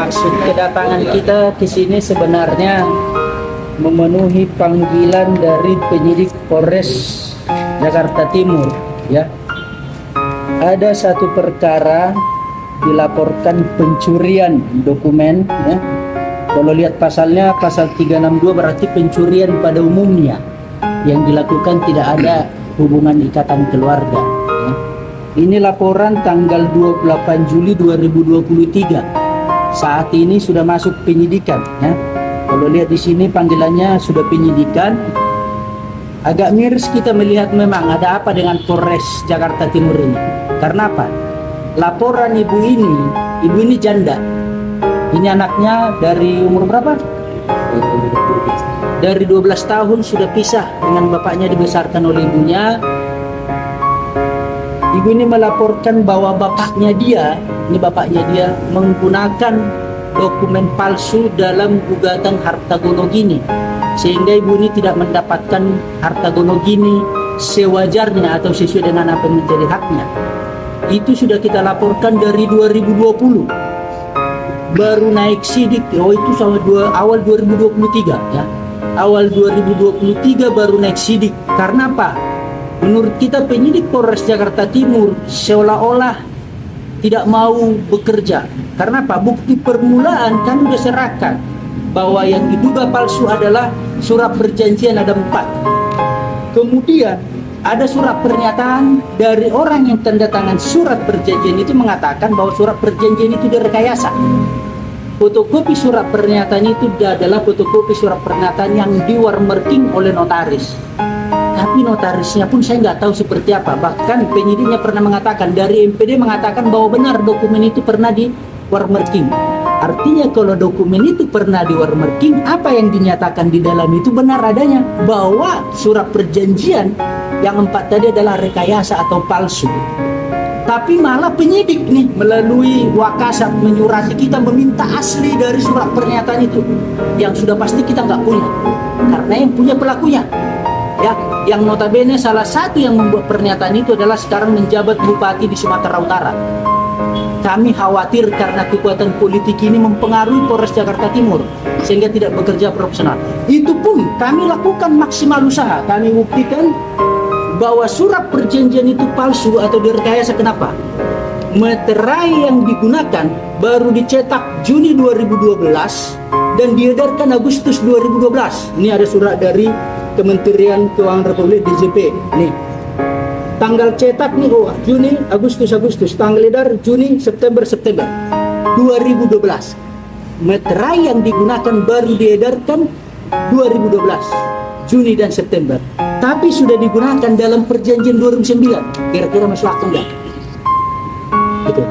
Maksud kedatangan kita ke sini sebenarnya memenuhi panggilan dari penyidik Polres Jakarta Timur, ya. Ada satu perkara dilaporkan pencurian dokumen, ya. Kalau lihat pasalnya, pasal 362 berarti pencurian pada umumnya yang dilakukan tidak ada hubungan ikatan keluarga, ya. Ini laporan tanggal 28 Juli 2023. Saat ini sudah masuk penyidikan, ya. Kalau lihat di sini panggilannya sudah penyidikan. Agak miris kita melihat memang ada apa dengan Polres Jakarta Timur ini. Karena apa? Laporan ibu ini janda. Ini anaknya dari umur berapa? Dari 12 tahun sudah pisah dengan bapaknya, dibesarkan oleh ibunya. Ibu ini melaporkan bahwa bapaknya dia menggunakan dokumen palsu dalam gugatan harta gono gini, sehingga ibu ini tidak mendapatkan harta gono gini sewajarnya atau sesuai dengan apa yang menjadi haknya. Itu sudah kita laporkan dari 2020, baru naik sidik. Itu sama awal 2023, ya. Awal 2023 baru naik sidik. Karena apa? Menurut kita penyidik Polres Jakarta Timur seolah-olah tidak mau bekerja. Karena apa? Bukti permulaan kami sudah serahkan bahwa yang diduga palsu adalah surat perjanjian ada 4. Kemudian ada surat pernyataan dari orang yang tanda tangan surat perjanjian itu mengatakan bahwa surat perjanjian itu direkayasa. Fotokopi surat pernyataan itu adalah fotokopi surat pernyataan yang di-watermarking oleh notaris. Tapi notarisnya pun saya nggak tahu seperti apa. Bahkan penyidiknya pernah mengatakan, dari MPD mengatakan bahwa benar dokumen itu pernah di-watermarking. Artinya kalau dokumen itu pernah di-watermarking, apa yang dinyatakan di dalam itu benar adanya. Bahwa surat perjanjian yang 4 tadi adalah rekayasa atau palsu. Tapi malah penyidik nih melalui Wakasat menyurati kita meminta asli dari surat pernyataan itu. Yang sudah pasti kita nggak punya. Karena yang punya pelakunya. Ya, yang notabene salah satu yang membuat pernyataan itu adalah sekarang menjabat bupati di Sumatera Utara. Kami khawatir karena kekuatan politik ini mempengaruhi Polres Jakarta Timur sehingga tidak bekerja profesional. Itu pun kami lakukan maksimal usaha. Kami buktikan bahwa surat perjanjian itu palsu atau direkayasa. Kenapa? Meterai yang digunakan baru dicetak Juni 2012 dan diedarkan Agustus 2012. Ini ada surat dari Kementerian Keuangan Republik DJP. Nih, tanggal cetak nih, Juni, Agustus, tanggal edar Juni, September 2012. Meterai yang digunakan baru diedarkan 2012, Juni dan September. Tapi sudah digunakan dalam perjanjian 2009. Kira-kira masuk akal nggak? Gitu.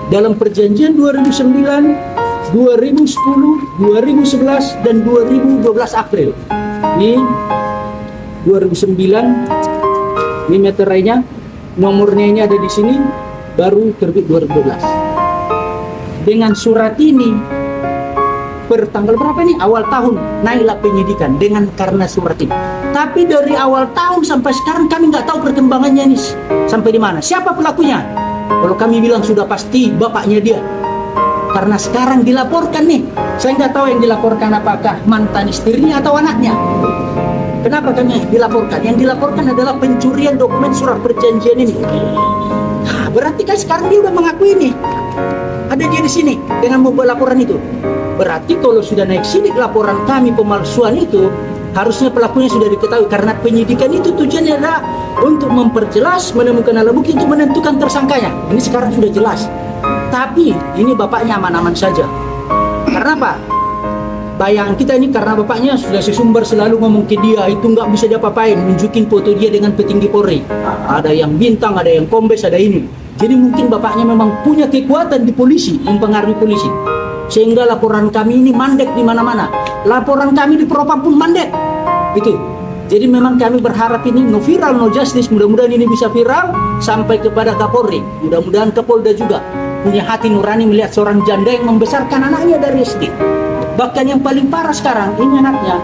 Dalam perjanjian 2009, 2010, 2011, dan 2012 April. Ini 2009, ini meterainya, nomornya ini ada di sini, baru terbit 2012. Dengan surat ini, per tanggal berapa nih? Awal tahun naiklah penyidikan karena surat ini. Tapi dari awal tahun sampai sekarang kami nggak tahu perkembangannya nih sampai di mana. Siapa pelakunya? Kalau kami bilang sudah pasti bapaknya dia. Karena sekarang dilaporkan nih, saya nggak tahu yang dilaporkan apakah mantan istrinya atau anaknya. Kenapa kami dilaporkan? Yang dilaporkan adalah pencurian dokumen surat perjanjian ini. Nah, berarti kan sekarang dia udah mengakui nih, ada dia di sini dengan membuat laporan itu. Berarti kalau sudah naik sidik laporan kami pemalsuan itu, harusnya pelakunya sudah diketahui. Karena penyidikan itu tujuannya adalah untuk memperjelas, menemukan alat bukti untuk menentukan tersangkanya. Ini sekarang sudah jelas. Tapi ini bapaknya aman-aman saja. Karena apa? Bayangan kita ini karena bapaknya sudah sesumber selalu ngomong ke dia, itu nggak bisa diapa-apain, nunjukin foto dia dengan petinggi Polri. Ada yang bintang, ada yang kombes, ada ini. Jadi mungkin bapaknya memang punya kekuatan di polisi, mempengaruhi polisi. Sehingga laporan kami ini mandek di mana-mana. Laporan kami di Propam pun mandek. Itu. Jadi memang kami berharap ini no viral no justice. Mudah-mudahan ini bisa viral sampai kepada Kapolri. Mudah-mudahan Kapolda juga punya hati nurani melihat seorang janda yang membesarkan anaknya dari SD. Bahkan yang paling parah sekarang ini anaknya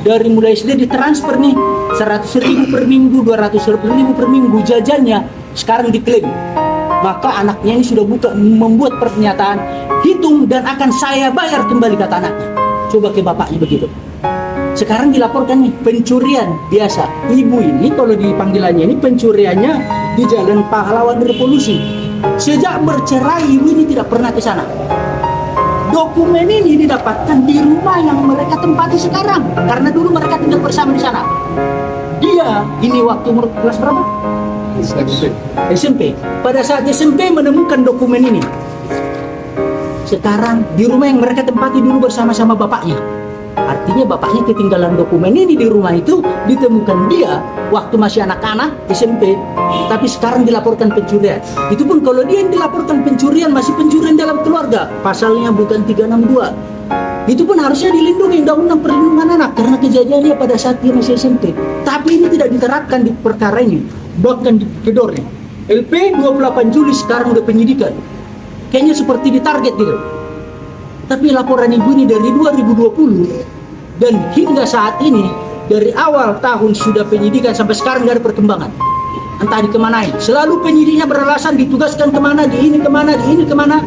dari mulai SD ditransfer nih 100.000 per minggu, 200.000 per minggu jajannya sekarang diklaim. Maka anaknya ini sudah membuat pernyataan, hitung dan akan saya bayar kembali, kata anaknya. Coba ke bapaknya begitu. Sekarang dilaporkan nih pencurian biasa. Ibu ini kalau dipanggilannya ini pencuriannya di Jalan Pahlawan Revolusi. Sejak bercerai ibu ini tidak pernah ke sana. Dokumen ini didapatkan di rumah yang mereka tempati sekarang karena dulu mereka tinggal bersama di sana. Dia ini waktu umur kelas berapa? SMP. Pada saat SMP menemukan dokumen ini. Sekarang di rumah yang mereka tempati dulu bersama-sama bapaknya. Artinya bapaknya ketinggalan dokumen ini di rumah itu, ditemukan dia waktu masih anak-anak SMP, tapi sekarang dilaporkan pencurian. Itu pun kalau dia yang dilaporkan pencurian masih pencurian dalam keluarga, pasalnya bukan 362. Itu pun harusnya dilindungi Undang-Undang Perlindungan Anak karena kejadiannya pada saat dia masih SMP. Tapi ini tidak diterapkan di perkara ini, bahkan di kedornya. LP 28 Juli sekarang udah penyidikan. Kayaknya seperti ditarget gitu. Tapi laporan ibu ini dari 2020 dan hingga saat ini dari awal tahun sudah penyidikan sampai sekarang nggak ada perkembangan. Entah dikemanain. Selalu penyidiknya beralasan ditugaskan kemana, di ini kemana, di ini kemana.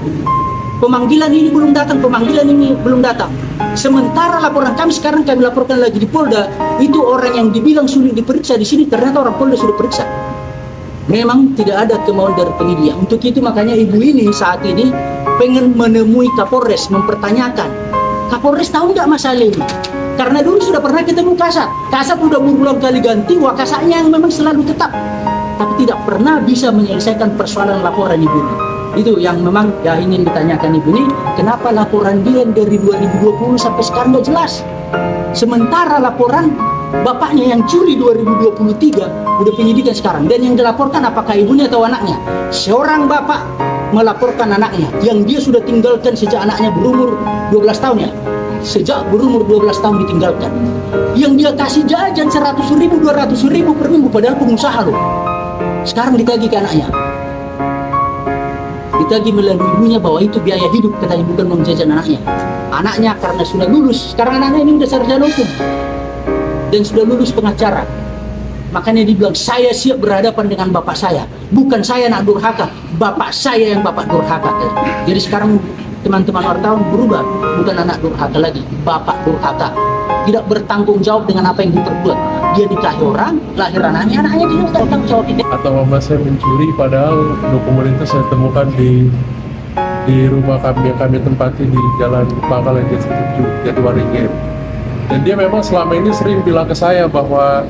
Pemanggilan ini belum datang, pemanggilan ini belum datang. Sementara laporan kami sekarang kami laporkan lagi di Polda, itu orang yang dibilang sulit diperiksa di sini ternyata orang Polda sudah periksa. Memang tidak ada kemauan dari penyidik. Untuk itu makanya ibu ini saat ini pengen menemui Kapolres, mempertanyakan Kapolres tahu nggak masalah ini, karena dulu sudah pernah ketemu Kasat. Kasat udah berulang kali ganti wakasatnya yang memang selalu tetap, tapi tidak pernah bisa menyelesaikan persoalan laporan ibu ini. Itu yang memang ya ingin ditanyakan ibu ini, kenapa laporan dia dari 2020 sampai sekarang nggak jelas, sementara laporan bapaknya yang Juli 2023 udah penyidikan sekarang. Dan yang dilaporkan apakah ibunya atau anaknya? Seorang bapak melaporkan anaknya yang dia sudah tinggalkan sejak anaknya berumur 12 tahun ya. Sejak berumur 12 tahun ditinggalkan. Yang dia kasih jajan 100.000, 200.000 per minggu padahal pengusaha loh. Sekarang ditagih ke anaknya. Ditagih melalui ibunya bahwa itu biaya hidup, katanya, bukan uang jajan anaknya. Anaknya karena sudah lulus, sekarang anaknya ini udah sarjana hukum dan sudah lulus pengacara. Makanya dibilang saya siap berhadapan dengan bapak saya. Bukan saya nak durhaka, bapak saya yang bapak durhaka. Jadi sekarang teman-teman wartawan berubah, bukan anak durhaka lagi, bapak durhaka. Tidak bertanggung jawab dengan apa yang diperbuat. Dia nikahi orang, lahir anaknya tidak bertanggung jawab. Atau mama saya mencuri padahal dokumen itu saya temukan di rumah kami yang kami tempati di Jalan Pangkalan Jatiwaringin. Dan dia memang selama ini sering bilang ke saya bahwa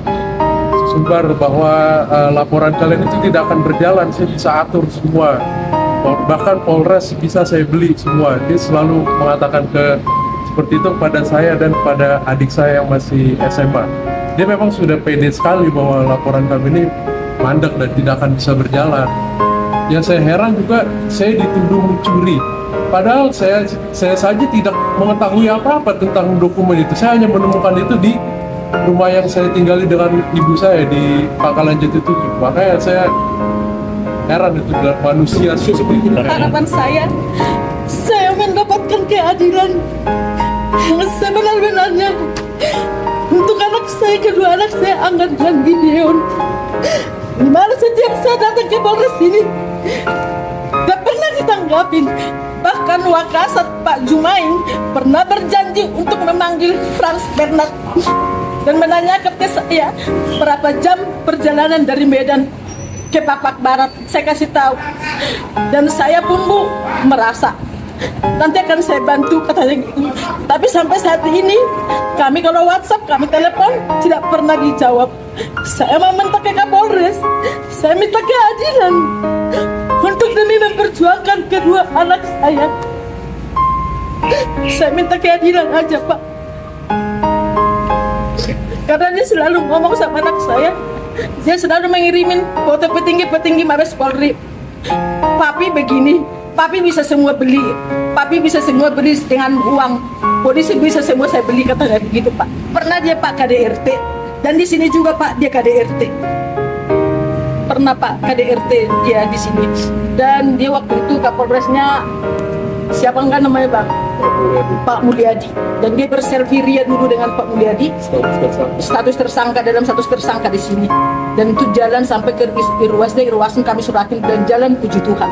Sumbar, bahwa laporan kalian itu tidak akan berjalan, saya bisa atur semua. Bahkan Polres bisa saya beli semua. Dia selalu mengatakan seperti itu pada saya dan pada adik saya yang masih SMA. Dia memang sudah pede sekali bahwa laporan kami ini mandek dan tidak akan bisa berjalan. Yang saya heran juga, saya dituduh mencuri. Padahal saya saja tidak mengetahui apa-apa tentang dokumen itu. Saya hanya menemukan itu di rumah yang saya tinggali dengan ibu saya di Pangkalan Jati 7. Makanya saya heran itu dengan manusia seperti itu. Harapan saya mendapatkan keadilan yang sebenar-benarnya untuk anak saya, kedua anak saya, Angga dan Gideon. Dimana setiap saya datang ke Polres ini gak pernah ditanggapin. Bahkan Wakasat Pak Jumain pernah berjanji untuk memanggil Franz Bernard dan menanyakan ke saya berapa jam perjalanan dari Medan ke Papak Barat. Saya kasih tahu, dan saya pun Bu merasa nanti akan saya bantu, katanya gitu. Tapi sampai saat ini kami kalau WhatsApp, kami telepon tidak pernah dijawab. Saya mau minta ke Kapolres, saya minta keadilan untuk demi memperjuangkan kedua anak saya. Saya minta keadilan aja Pak, karena dia selalu ngomong sama anak saya. Dia selalu mengirimin foto petinggi-petinggi Mabes Polri. Papi begini, Papi bisa semua beli. Papi bisa semua beli dengan uang. Polisi bisa semua saya beli, katanya begitu Pak. Pernah dia Pak KDRT, dan di sini juga Pak dia KDRT. Pernah Pak KDRT dia di sini. Dan dia waktu itu Kapolresnya siapa enggak namanya Bang? Pak Mulyadi. Dan dia berserviria dulu dengan Pak Mulyadi. Status tersangka dalam status tersangka di sini. Dan itu jalan sampai ke Irwasda, Irwasin kami suratin, dan jalan puji Tuhan.